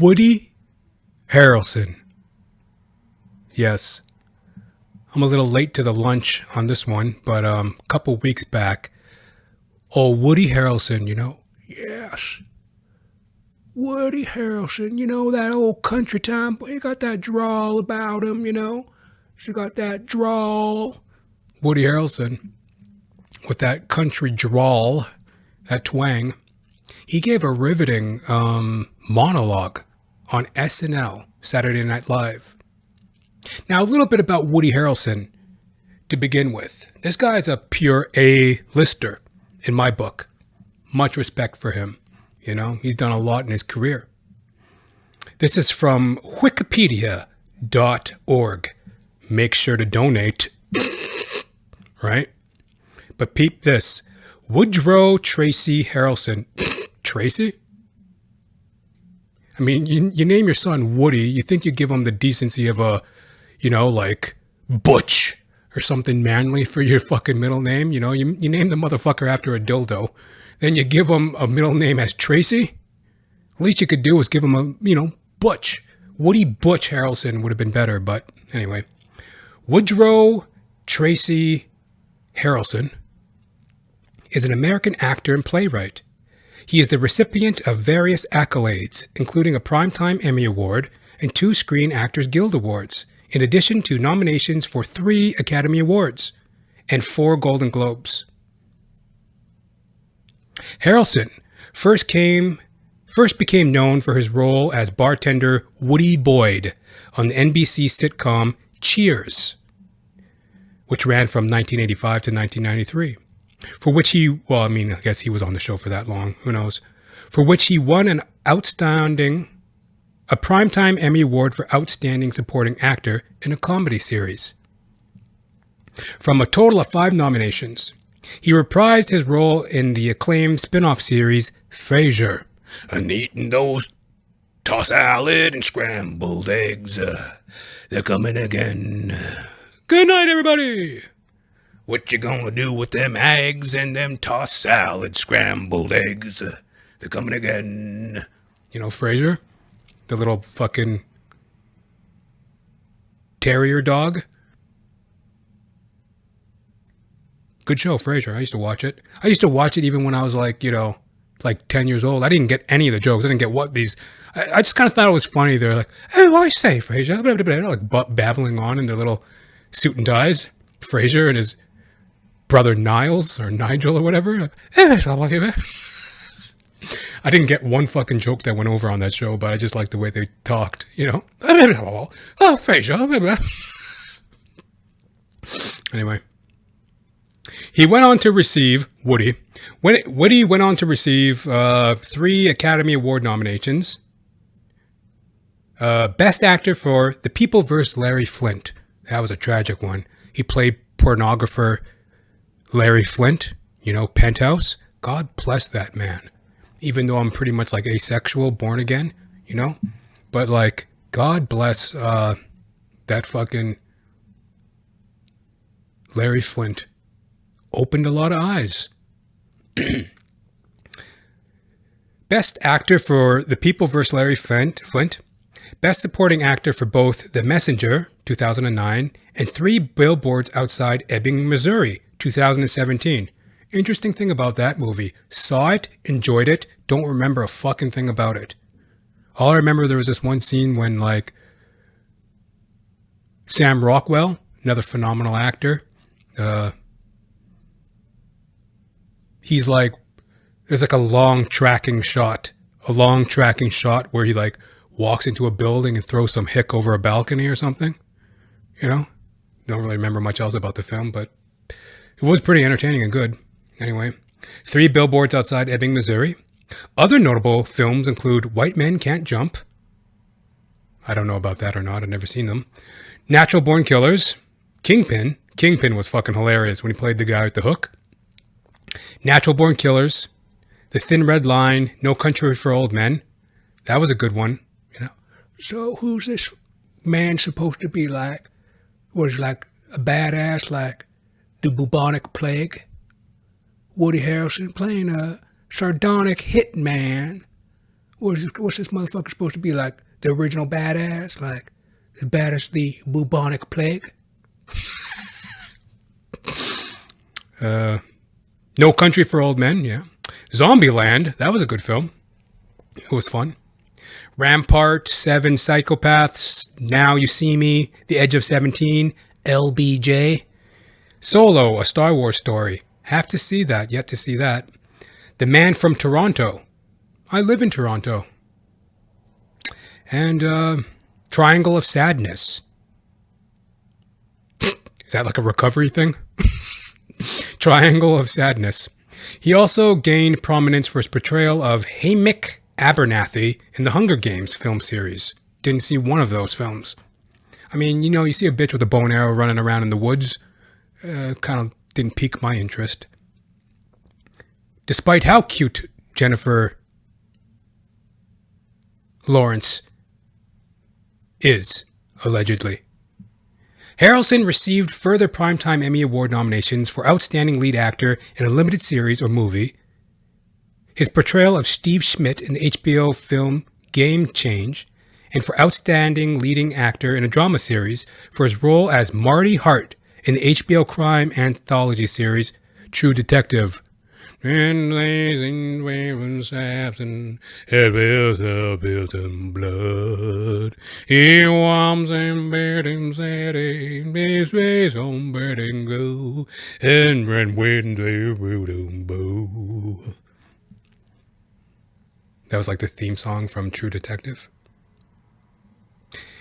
Woody Harrelson. Yes, I'm a little late to the lunch on this one, but a couple weeks back, Woody Harrelson, Yes. Woody Harrelson, that old country time, he got that drawl about him, She got that drawl. Woody Harrelson, with that country drawl, that twang, he gave a riveting monologue on SNL, Saturday Night Live. Now, a little bit about Woody Harrelson to begin with. This guy is a pure A-lister in my book. Much respect for him. He's done a lot in his career. This is from wikipedia.org. Make sure to donate. Right? But peep this. Woodrow Tracy Harrelson. Tracy? I mean, you name your son Woody, you think you give him the decency of a, like Butch or something manly for your fucking middle name. You name the motherfucker after a dildo. Then you give him a middle name as Tracy. Least you could do is give him a, Butch. Woody Butch Harrelson would have been better, but anyway. Woodrow Tracy Harrelson is an American actor and playwright. He is the recipient of various accolades, including a Primetime Emmy Award and 2 Screen Actors Guild Awards, in addition to nominations for 3 Academy Awards and 4 Golden Globes. Harrelson first became known for his role as bartender Woody Boyd on the NBC sitcom Cheers, which ran from 1985 to 1993. For which I guess he was on the show for that long, who knows, for which he won a Primetime Emmy Award for Outstanding Supporting Actor in a Comedy Series. From a total of 5 nominations, he reprised his role in the acclaimed spin-off series Frasier, and eating those tossed salad and scrambled eggs, they're coming again. Good night, everybody! What you gonna do with them eggs and them tossed salad, scrambled eggs? They're coming again. Frasier? The little fucking terrier dog? Good show, Frasier. I used to watch it. I used to watch it even when I was like 10 years old. I didn't get any of the jokes. I didn't get what these... I just kind of thought it was funny. They're like, hey, what do I say, Frasier? They're like babbling on in their little suit and ties. Frasier and his brother Niles or Nigel or whatever. I didn't get one fucking joke that went over on that show, but I just liked the way they talked, Oh, Frasier. Anyway. He went on to receive, Woody went on to receive 3 Academy Award nominations. Best Actor for The People vs. Larry Flynt. That was a tragic one. He played pornographer Larry Flynt, Penthouse. God bless that man. Even though I'm pretty much like asexual, born again, But God bless that fucking Larry Flynt. Opened a lot of eyes. Best Actor for The People vs. Larry Flynt. Best Supporting Actor for both The Messenger, 2009, and 3 Billboards Outside Ebbing, Missouri, 2017. Interesting thing about that movie. Saw it, enjoyed it, don't remember a fucking thing about it. All I remember, there was this one scene when, Sam Rockwell, another phenomenal actor, he's there's a long tracking shot where he walks into a building and throws some hick over a balcony or something. Don't really remember much else about the film, but it was pretty entertaining and good. Anyway, 3 Billboards Outside Ebbing, Missouri. Other notable films include White Men Can't Jump. I don't know about that or not. I've never seen them. Natural Born Killers. Kingpin. Kingpin was fucking hilarious when he played the guy with the hook. Natural Born Killers, The Thin Red Line, No Country for Old Men. That was a good one. So who's this man supposed to be like? Was like a badass like the bubonic plague? Woody Harrelson playing a sardonic hitman What's this motherfucker supposed to be like? The original badass? Like, as bad as the bubonic plague? No Country for Old Men, yeah. Zombieland, that was a good film. It was fun. Rampart, Seven Psychopaths, Now You See Me, The Edge of 17, LBJ. Solo, A Star Wars Story. Have to see that, yet to see that. The Man from Toronto. I live in Toronto. And Triangle of Sadness. Is that like a recovery thing? Triangle of Sadness. He also gained prominence for his portrayal of Haymick Abernathy in the Hunger Games film series. Didn't see one of those films. I mean, you know, you see a bitch with a bow and arrow running around in the woods. Kind of didn't pique my interest. Despite how cute Jennifer Lawrence is, allegedly. Harrelson received further Primetime Emmy Award nominations for Outstanding Lead Actor in a Limited Series or Movie, his portrayal of Steve Schmidt in the HBO film Game Change, and for Outstanding Leading Actor in a Drama Series for his role as Marty Hart in the HBO crime anthology series True Detective. And blazing waving saps and it builds up built in blood. He warms and bed and setting his face on bed and go and red wind their bow. That was like the theme song from True Detective.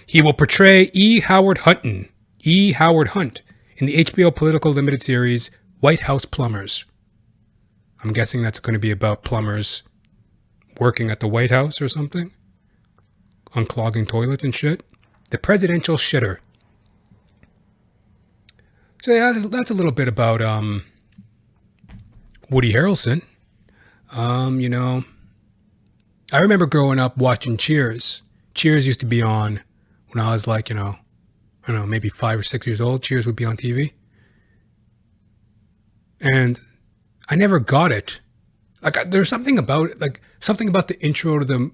He will portray E. Howard Hunt in the HBO political limited series White House Plumbers. I'm guessing that's going to be about plumbers working at the White House or something. Unclogging toilets and shit. The presidential shitter. So yeah, that's a little bit about Woody Harrelson. You know, I remember growing up watching Cheers. Cheers used to be on when I was like, you know, I don't know, maybe 5 or 6 years old. Cheers would be on TV. And I never got it. Like, there's something about it, like something about the intro to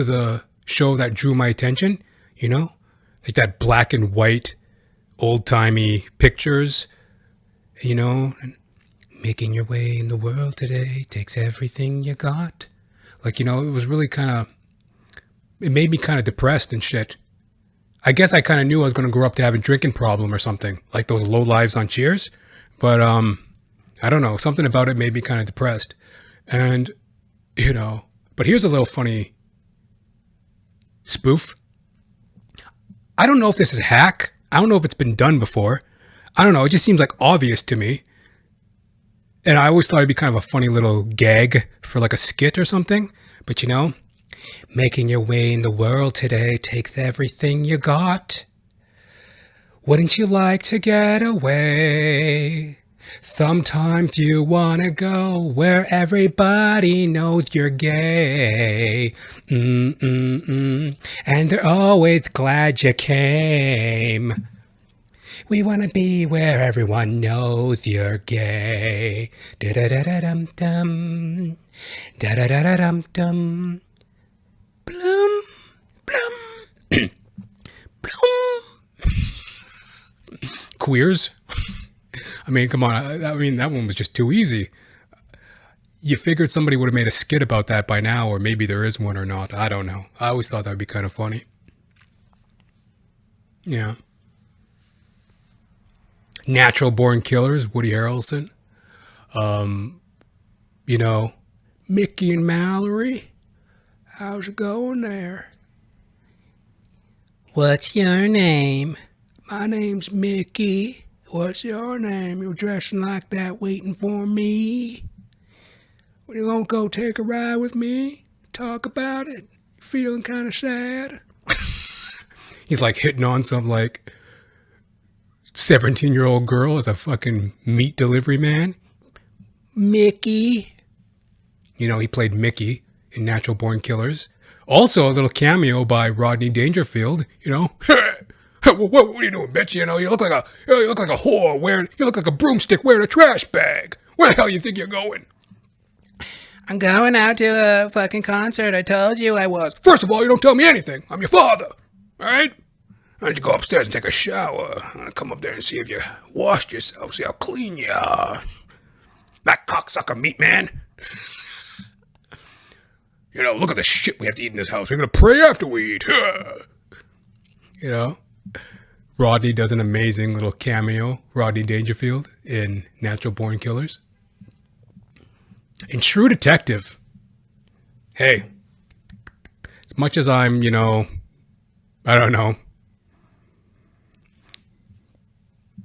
the show that drew my attention, you know? Like that black and white, old-timey pictures, you know? And making your way in the world today takes everything you got. Like, you know, it was really it made me kind of depressed and shit. I guess I kind of knew I was going to grow up to have a drinking problem or something, like those low lives on Cheers. But, I don't know, something about it made me kind of depressed. And, you know, but here's a little funny spoof. I don't know if this is hack. I don't know if it's been done before. I don't know. It just seems like obvious to me. And I always thought it'd be kind of a funny little gag for like a skit or something. But, you know, making your way in the world today takes everything you got. Wouldn't you like to get away? Sometimes you wanna go where everybody knows you're gay. And they're always glad you came. We wanna be where everyone knows you're gay. Da-da-da-da-dum-dum. Da-da-da-da-dum-dum. Blum, blum, blum. Queers? I mean, come on. I mean, that one was just too easy. You figured somebody would have made a skit about that by now, or maybe there is one or not. I don't know. I always thought that would be kind of funny. Yeah. Natural Born Killers, Woody Harrelson. You know, Mickey and Mallory. How's it going there? What's your name? My name's Mickey. What's your name? You're dressing like that waiting for me? When you gonna go take a ride with me? Talk about it? You feeling kind of sad? He's like hitting on some like 17-year-old girl as a fucking meat delivery man. Mickey. You know, he played Mickey in Natural Born Killers. Also a little cameo by Rodney Dangerfield, you know. What are you doing, bitch? You know, you look like a whore you look like a broomstick wearing a trash bag. Where the hell you think you're going? I'm going out to a fucking concert. I told you I was. First of all, you don't tell me anything. I'm your father. All right? Why don't you go upstairs and take a shower? I'm going to come up there and see if you washed yourself, see how clean you are. That cocksucker meat man. You know, look at the shit we have to eat in this house. We're going to pray after we eat. You know? Rodney does an amazing little cameo, Rodney Dangerfield, in Natural Born Killers. In True Detective, hey, as much as I'm, I don't know,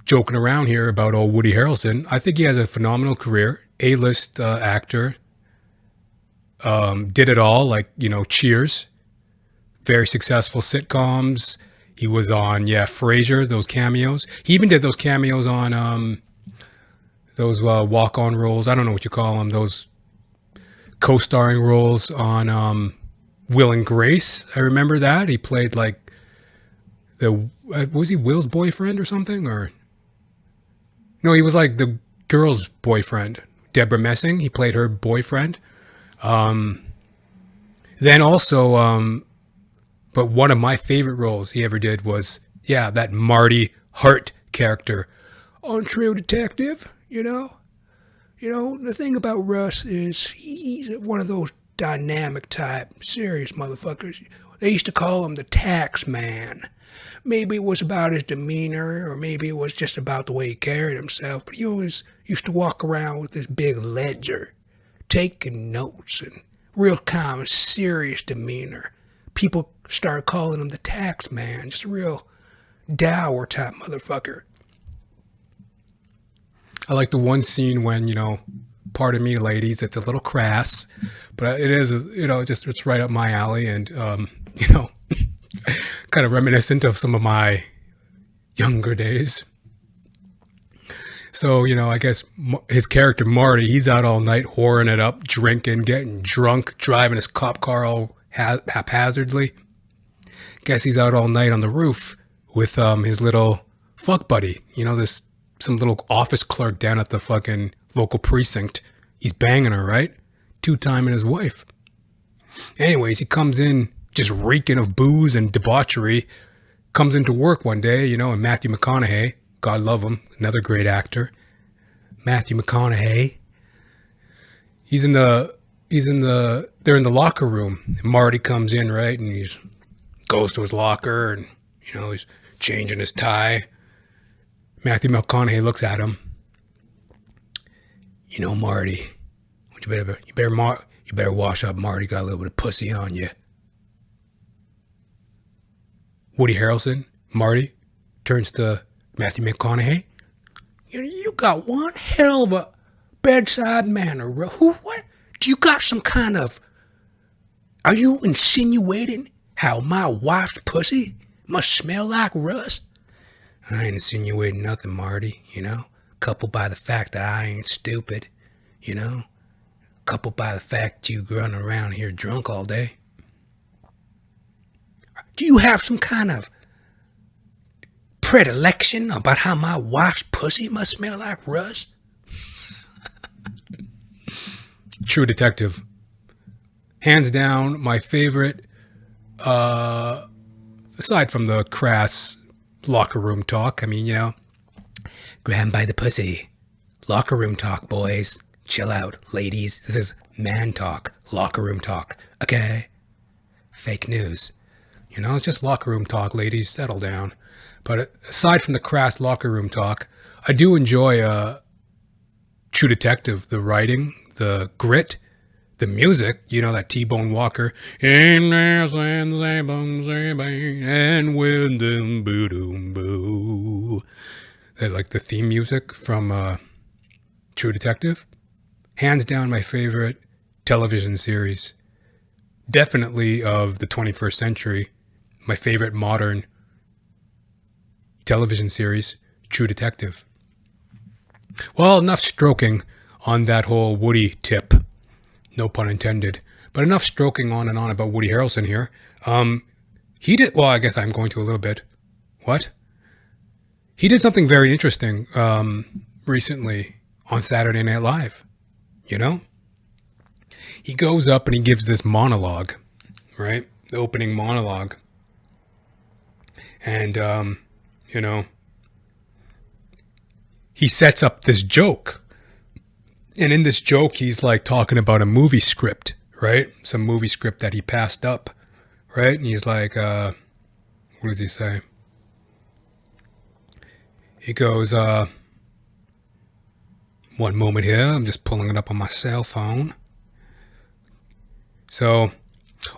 joking around here about old Woody Harrelson, I think he has a phenomenal career. A-list actor. Did it all, like, Cheers. Very successful sitcoms. He was on, Frasier, those cameos. He even did those cameos on those walk-on roles. I don't know what you call them. Those co-starring roles on Will and Grace. I remember that. He played like was he Will's boyfriend or something? Or no, he was like the girl's boyfriend, Deborah Messing. He played her boyfriend. Then also, but one of my favorite roles he ever did was, that Marty Hart character on True Detective, the thing about Russ is he's one of those dynamic type, serious motherfuckers. They used to call him the tax man. Maybe it was about his demeanor, or maybe it was just about the way he carried himself, but he always used to walk around with this big ledger, taking notes, and real calm, serious demeanor. People started calling him the tax man, just a real dour type motherfucker. I like the one scene when, pardon me, ladies, it's a little crass, but it is, it's right up my alley, and, kind of reminiscent of some of my younger days. So, I guess his character, Marty, he's out all night, whoring it up, drinking, getting drunk, driving his cop car all haphazardly. Guess he's out all night on the roof with his little fuck buddy. Some little office clerk down at the fucking local precinct. He's banging her, right? Two-timing his wife. Anyways, he comes in just reeking of booze and debauchery. Comes into work one day, and Matthew McConaughey, God love him, another great actor. Matthew McConaughey. They're in the locker room. And Marty comes in, right? And he goes to his locker and, he's changing his tie. Matthew McConaughey looks at him. Marty, you better wash up. Marty got a little bit of pussy on you. Woody Harrelson, Marty, turns to Matthew McConaughey. You got one hell of a bedside manner. What? Do you got some kind of... Are you insinuating how my wife's pussy must smell like rust? I ain't insinuating nothing, Marty, Coupled by the fact that I ain't stupid, Coupled by the fact you running around here drunk all day. Do you have some kind of predilection about how my wife's pussy must smell like rust? True Detective. Hands down, my favorite, aside from the crass locker room talk. Grab him by the pussy. Locker room talk, boys. Chill out, ladies. This is man talk. Locker room talk. Okay? Fake news. It's just locker room talk, ladies. Settle down. But aside from the crass locker room talk, I do enjoy True Detective. The writing, the grit, the music. That T-Bone Walker. And when them boo boo. Like the theme music from True Detective. Hands down my favorite television series. Definitely of the 21st century. My favorite modern television series, True Detective. Well, enough stroking on that whole Woody tip. No pun intended. But enough stroking on and on about Woody Harrelson here. He did, well, I guess I'm going to a little bit. What? He did something very interesting recently on Saturday Night Live. he goes up and he gives this monologue, right? The opening monologue. And, he sets up this joke. And in this joke, he's like talking about a movie script, right? Some movie script that he passed up, right? And he's like, what does he say? He goes, one moment here. I'm just pulling it up on my cell phone. So,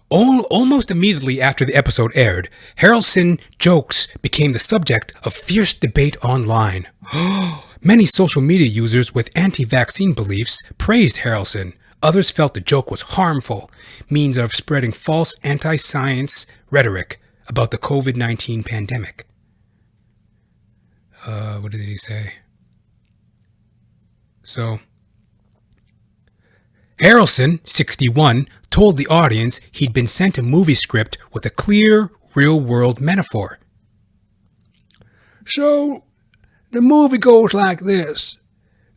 almost immediately after the episode aired, Harrelson jokes became the subject of fierce debate online. Many social media users with anti-vaccine beliefs praised Harrelson. Others felt the joke was harmful, means of spreading false anti-science rhetoric about the COVID-19 pandemic. What did he say? So, Harrelson, 61, told the audience he'd been sent a movie script with a clear, real-world metaphor. So, the movie goes like this.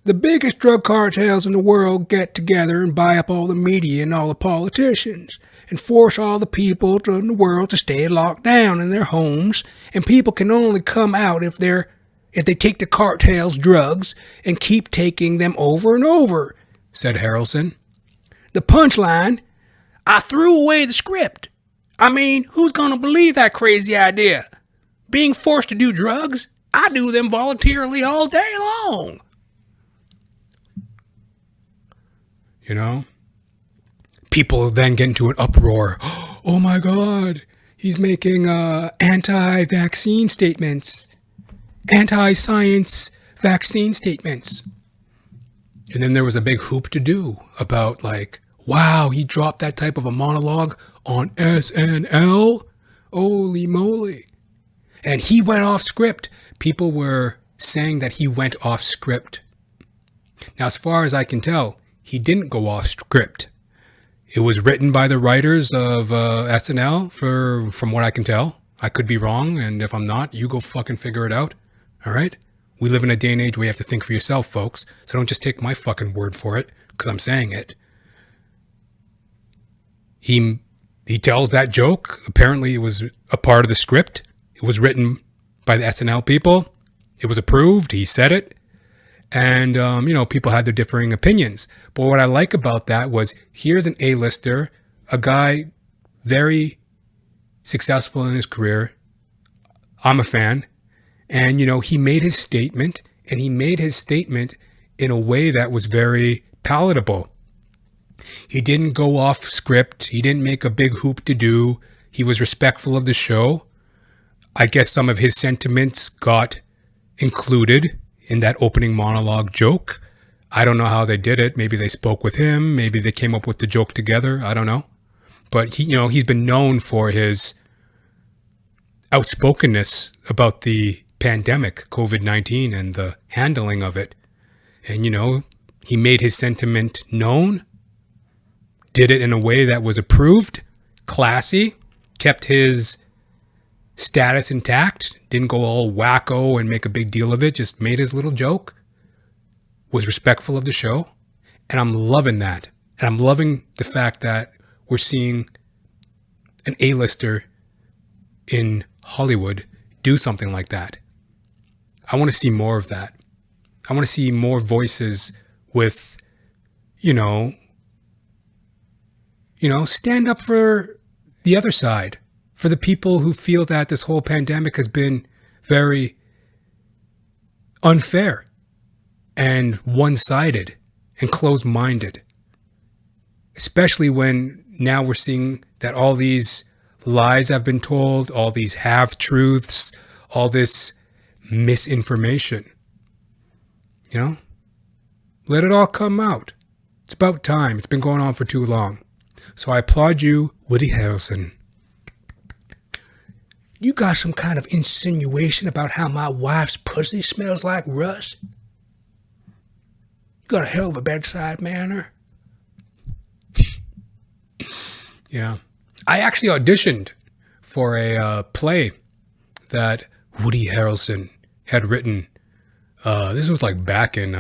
The biggest drug cartels in the world get together and buy up all the media and all the politicians and force all the people in the world to stay locked down in their homes, and people can only come out if they take the cartel's drugs and keep taking them over and over, said Harrelson. The punchline, I threw away the script. I mean, who's going to believe that crazy idea? Being forced to do drugs? I do them voluntarily all day long. You know? People then get into an uproar. Oh my God, he's making anti-vaccine statements. Anti-science vaccine statements. And then there was a big hoop to do about like, wow, he dropped that type of a monologue on SNL? Holy moly. And he went off script. People were saying that he went off script. Now, as far as I can tell, he didn't go off script. It was written by the writers of SNL, from what I can tell. I could be wrong, and if I'm not, you go fucking figure it out. All right? We live in a day and age where you have to think for yourself, folks. So don't just take my fucking word for it, because I'm saying it. He tells that joke. Apparently, it was a part of the script. It was written by the SNL people. It was approved. He said it. And, people had their differing opinions. But what I like about that was, here's an A-lister, a guy very successful in his career. I'm a fan. And, he made his statement, and he made his statement in a way that was very palatable. He didn't go off script. He didn't make a big hoop to do. He was respectful of the show. I guess some of his sentiments got included in that opening monologue joke. I don't know how they did it. Maybe they spoke with him. Maybe they came up with the joke together. I don't know. But he's been known for his outspokenness about the pandemic, COVID-19, and the handling of it. And, he made his sentiment known, did it in a way that was approved, classy, kept his status intact, didn't go all wacko and make a big deal of it, just made his little joke, was respectful of the show. And I'm loving that. And I'm loving the fact that we're seeing an A-lister in Hollywood do something like that. I want to see more of that. I want to see more voices with, stand up for the other side, for the people who feel that this whole pandemic has been very unfair and one-sided and closed-minded. Especially when now we're seeing that all these lies have been told, all these half-truths, all this misinformation. Let it all come out. It's about time. It's been going on for too long. So I applaud you, Woody Harrelson. You got some kind of insinuation about how my wife's pussy smells like rust? You got a hell of a bedside manner. Yeah. I actually auditioned for a play that Woody Harrelson had written. This was like back in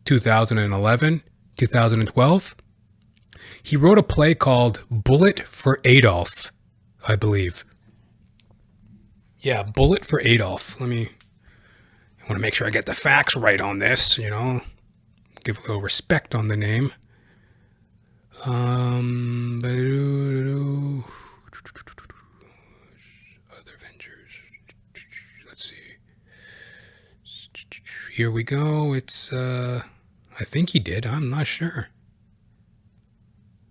2011, 2012. He wrote a play called Bullet for Adolf, I believe. Yeah, Bullet for Adolf. I want to make sure I get the facts right on this, you know. Give a little respect on the name. Other ventures. Let's see. Here we go. It's, I think he did. I'm not sure.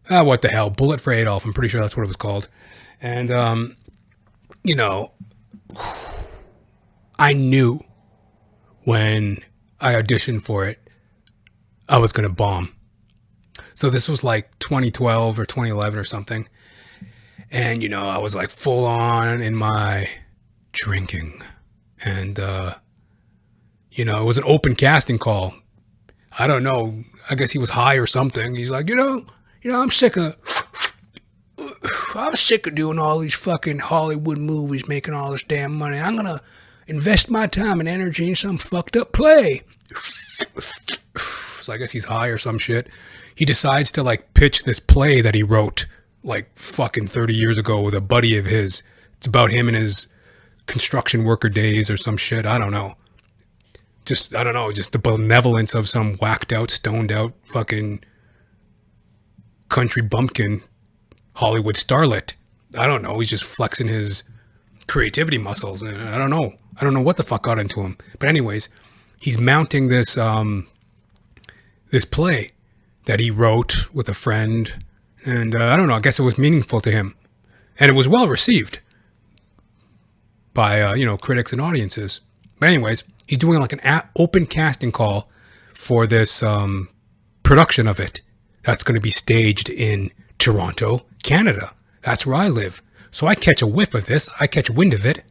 What the hell? Bullet for Adolf. I'm pretty sure that's what it was called. And, you know, I knew when I auditioned for it, I was going to bomb. So this was like 2012 or 2011 or something. And, you know, I was like full on in my drinking. And, you know, it was an open casting call. I don't know. I guess he was high or something. He's like, I'm sick of doing all these fucking Hollywood movies, making all this damn money. I'm going to invest my time and energy in some fucked up play. So I guess he's high or some shit. He decides to like pitch this play that he wrote like fucking 30 years ago with a buddy of his. It's about him and his construction worker days or some shit. I don't know. Just the benevolence of some whacked out, stoned out fucking country bumpkin Hollywood starlet. I don't know. He's just flexing his creativity muscles. And I don't know what the fuck got into him. But anyways, he's mounting this this play that he wrote with a friend. And I don't know. I guess it was meaningful to him. And it was well received by, critics and audiences. But anyways, he's doing like an open casting call for this production of it. That's going to be staged in Toronto, Canada. That's where I live. So I catch a whiff of this. I catch wind of it.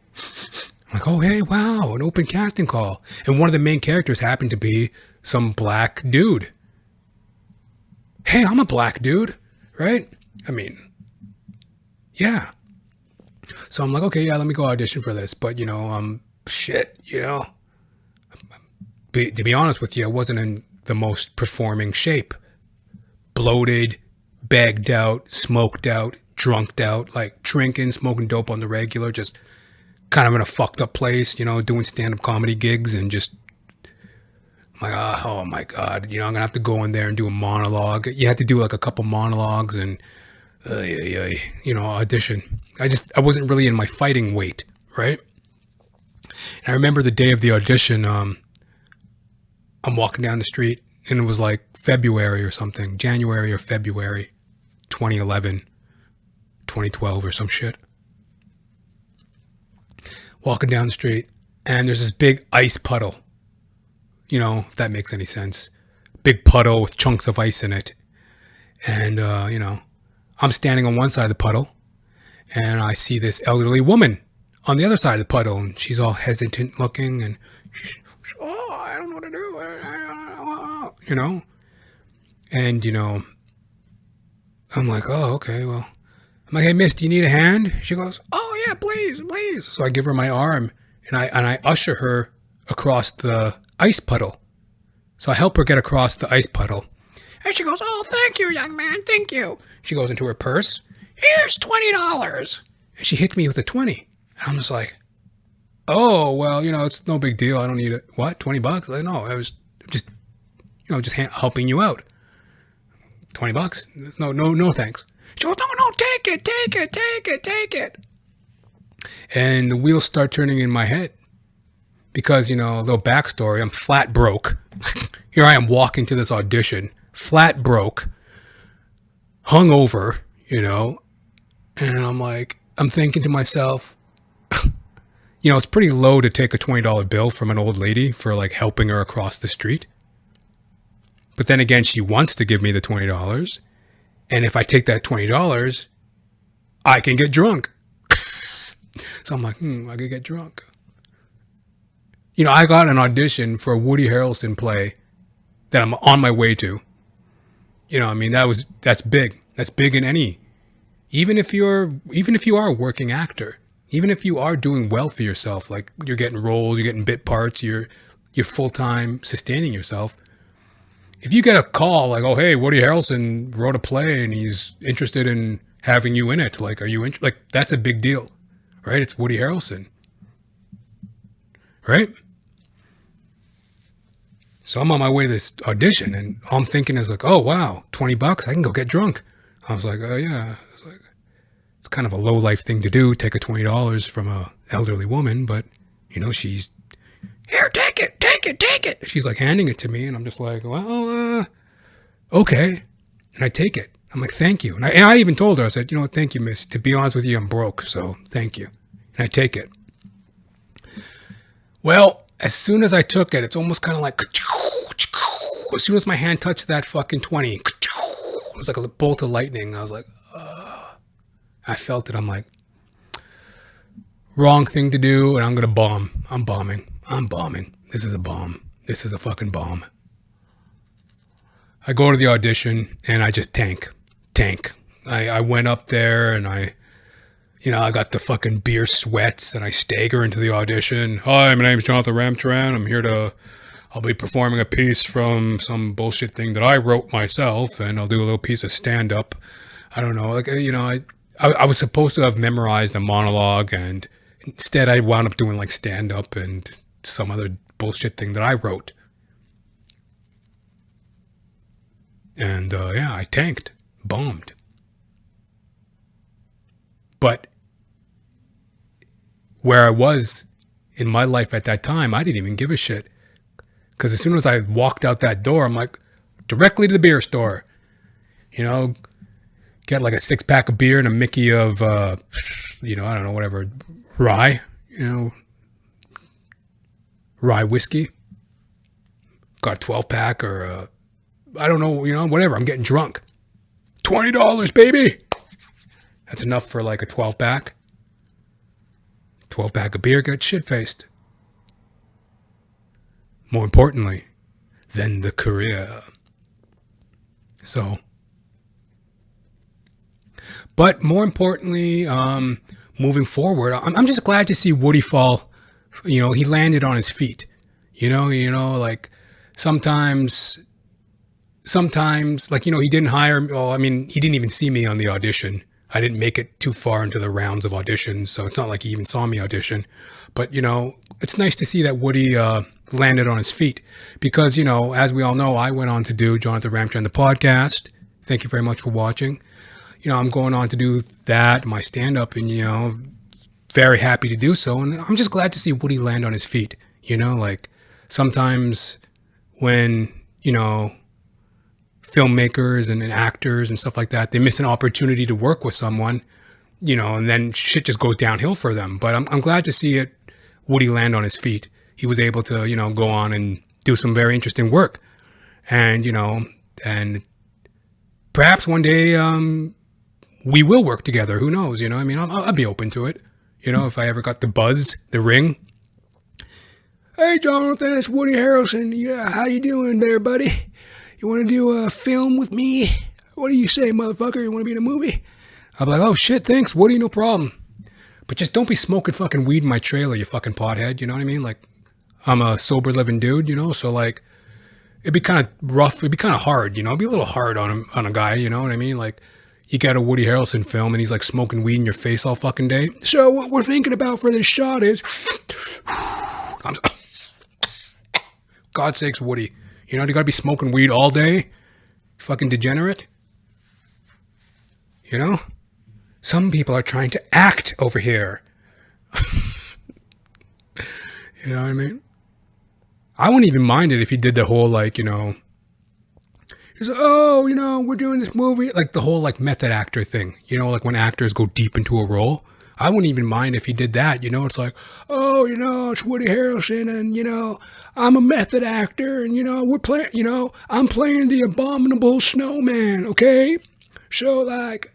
I'm like, oh, hey, wow, an open casting call. And one of the main characters happened to be some black dude. Hey, I'm a black dude, right? I mean, yeah. So I'm like, okay, yeah, let me go audition for this. But, shit, to be honest with you, I wasn't in the most performing shape. Bloated, bagged out, smoked out, drunked out, like drinking, smoking dope on the regular, just kind of in a fucked up place, doing stand-up comedy gigs and just like, oh my God, I'm going to have to go in there and do a monologue. You had to do like a couple monologues and, audition. I wasn't really in my fighting weight, right? And I remember the day of the audition, I'm walking down the street and it was like February or something, January or February, 2011, 2012 or some shit. Walking down the street and there's this big ice puddle. If that makes any sense. Big puddle with chunks of ice in it. And, I'm standing on one side of the puddle and I see this elderly woman on the other side of the puddle and she's all hesitant looking and I don't know what to do. And, I'm like, oh, okay, well. I'm like, hey, miss, do you need a hand? She goes, oh, yeah, please, please. So I give her my arm and I usher her across the ice puddle. So I help her get across the ice puddle. And she goes, oh, thank you, young man, thank you. She goes into her purse. Here's $20. And she hit me with a 20. And I'm just like, oh, well, it's no big deal. I don't need it. What, $20? Like, no, I was just, helping you out. $20? No, thanks. She goes, no, take it. And the wheels start turning in my head. Because, a little backstory, I'm flat broke. Here I am walking to this audition, flat broke, hungover, and I'm thinking to myself, it's pretty low to take a $20 bill from an old lady for like helping her across the street. But then again, she wants to give me the $20. And if I take that $20, I can get drunk. So I'm like, I could get drunk. I got an audition for a Woody Harrelson play that I'm on my way to. That's big. That's big in any, even if you are a working actor, even if you are doing well for yourself, like you're getting roles, you're getting bit parts, you're full-time sustaining yourself. if you get a call like, oh, hey, Woody Harrelson wrote a play and he's interested in having you in it. Like, are you like, that's a big deal, right? It's Woody Harrelson, right? So I'm on my way to this audition and all I'm thinking is like, oh, wow, $20, I can go get drunk. I was like, oh, yeah. I was like, it's kind of a low life thing to do, take a $20 from a elderly woman, but you know, she's, here, take it. She's like handing it to me, and I'm just like, well, okay. And I take it. I'm like, thank you. And I even told her, I said, you know what, thank you, miss. To be honest with you, I'm broke, so thank you. And I take it. Well, as soon as I took it, it's almost kind of like, as soon as my hand touched that fucking 20, it was like a bolt of lightning. I was like, I felt it. I'm like, wrong thing to do, and I'm going to bomb. I'm bombing. This is a bomb. This is a fucking bomb. I go to the audition and I just tank. I went up there and I got the fucking beer sweats and I stagger into the audition. Hi, my name's Johnathan Ramcharan. I'll be performing a piece from some bullshit thing that I wrote myself, and I'll do a little piece of stand-up. I don't know, like, you know, I was supposed to have memorized a monologue, and instead I wound up doing like stand-up and some other bullshit thing that I wrote. And I tanked, bombed. But where I was in my life at that time, I didn't even give a shit. Because as soon as I walked out that door, I'm like, directly to the beer store. You know, get like a 6-pack of beer and a Mickey of, I don't know, whatever, rye, rye whiskey. Got a 12-pack or I don't know, whatever. I'm getting drunk. $20, baby. That's enough for like a 12-pack. 12-pack of beer, get shit-faced. More importantly than the career. So, but more importantly, moving forward, I'm just glad to see Woody fall. He landed on his feet. Like sometimes, like, he didn't hire me. Well, I mean, he didn't even see me on the audition. I didn't make it too far into the rounds of auditions, so it's not like he even saw me audition. But, it's nice to see that Woody landed on his feet because, as we all know, I went on to do Jonathan Ramcharan, the podcast. Thank you very much for watching. I'm going on to do that, my stand-up, and, very happy to do so. And I'm just glad to see Woody land on his feet. Like sometimes when, filmmakers and actors and stuff like that, they miss an opportunity to work with someone, and then shit just goes downhill for them. But I'm glad to see Woody land on his feet. He was able to, go on and do some very interesting work. And, and perhaps one day we will work together. Who knows? I mean, I'll be open to it. If I ever got the buzz, the ring. Hey, Johnathan, it's Woody Harrelson. Yeah, how you doing there, buddy? You want to do a film with me? What do you say, motherfucker? You want to be in a movie? I'll be like, oh, shit, thanks, Woody, no problem. But just don't be smoking fucking weed in my trailer, you fucking pothead, you know what I mean? Like, I'm a sober living dude, so like, it'd be kind of rough, it'd be kind of hard, it'd be a little hard on a guy, you know what I mean? Like, you got a Woody Harrelson film and he's like smoking weed in your face all fucking day. So what we're thinking about for this shot is, God's sakes, Woody, you gotta be smoking weed all day, fucking degenerate. Some people are trying to act over here. You know what I mean? I wouldn't even mind it if he did the whole, like, he's like, oh, we're doing this movie. Like the whole, like, method actor thing. Like when actors go deep into a role. I wouldn't even mind if he did that. It's like, oh, it's Woody Harrelson and, I'm a method actor and, we're playing, I'm playing the abominable snowman, okay? So, like,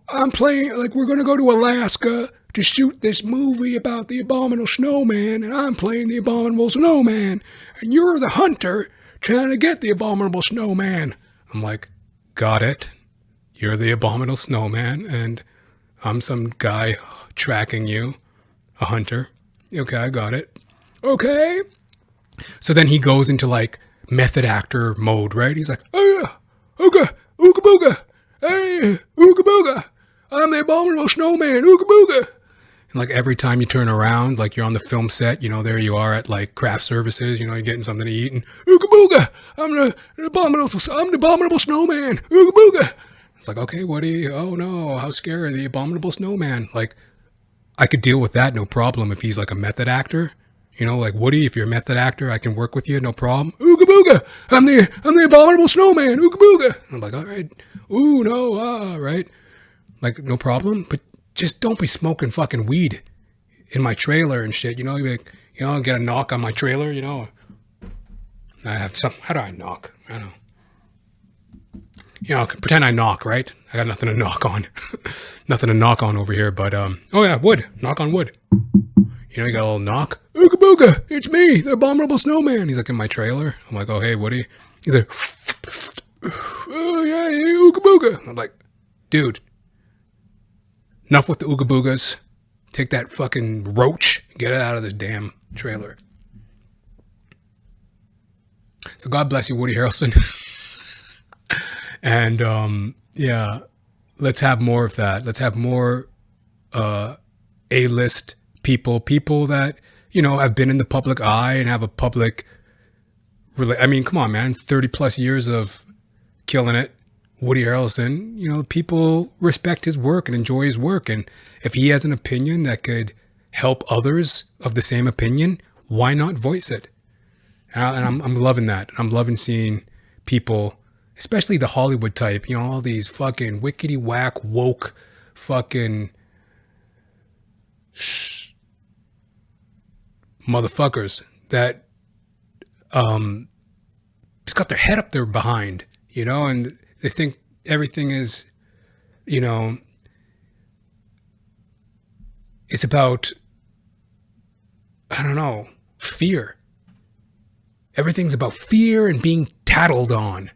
I'm playing, like, we're going to go to Alaska to shoot this movie about the abominable snowman, and I'm playing the abominable snowman, and you're the hunter trying to get the abominable snowman. I'm like, got it. You're the abominable snowman, and I'm some guy tracking you, a hunter. Okay, I got it. Okay. So then he goes into, like, method actor mode, right? He's like, oh yeah, ooga, ooga booga, hey, ooga booga, I'm the abominable snowman, ooga booga. And like every time you turn around, like you're on the film set, you know, there you are at like craft services, you know, you're getting something to eat, and ooga booga, I'm the abominable snowman, ooga booga. It's like, okay, Woody, oh no, how scary, the abominable snowman. Like, I could deal with that, no problem, if he's like a method actor. You know, like, Woody, if you're a method actor, I can work with you, no problem. Ooga booga, I'm the abominable snowman, ooga booga. I'm like, all right, ooh, no, right? Like, no problem, but just don't be smoking fucking weed in my trailer and shit, you know? Like, you know, get a knock on my trailer, you know? I have some, how do I knock? I don't know. You know, pretend I knock, right? I got nothing to knock on. Nothing to knock on over here, but, oh yeah, wood. Knock on wood. You know, you got a little knock. Ooga booga, it's me, the abominable snowman. He's like in my trailer. I'm like, oh, hey, Woody. He's like, oh yeah, hey, ooga booga. I'm like, dude, enough with the ooga boogas. Take that fucking roach. Get it out of this damn trailer. So God bless you, Woody Harrelson. And yeah, let's have more of that. Let's have more A-list people that, you know, have been in the public eye and have a public, I mean, come on, man, 30 plus years of killing it. Woody Harrelson, you know, people respect his work and enjoy his work. And if he has an opinion that could help others of the same opinion, why not voice it? And I'm loving that. I'm loving seeing people, especially the Hollywood type, you know, all these fucking wickety whack woke fucking motherfuckers that just got their head up their behind, you know, and they think everything is, you know, it's about, I don't know, fear. Everything's about fear and being tattled on.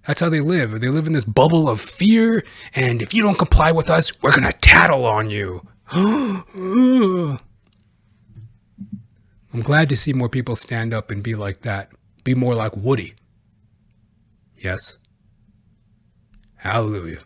That's how they live. They live in this bubble of fear, and if you don't comply with us, we're going to tattle on you. I'm glad to see more people stand up and be like that. Be more like Woody. Yes. Hallelujah.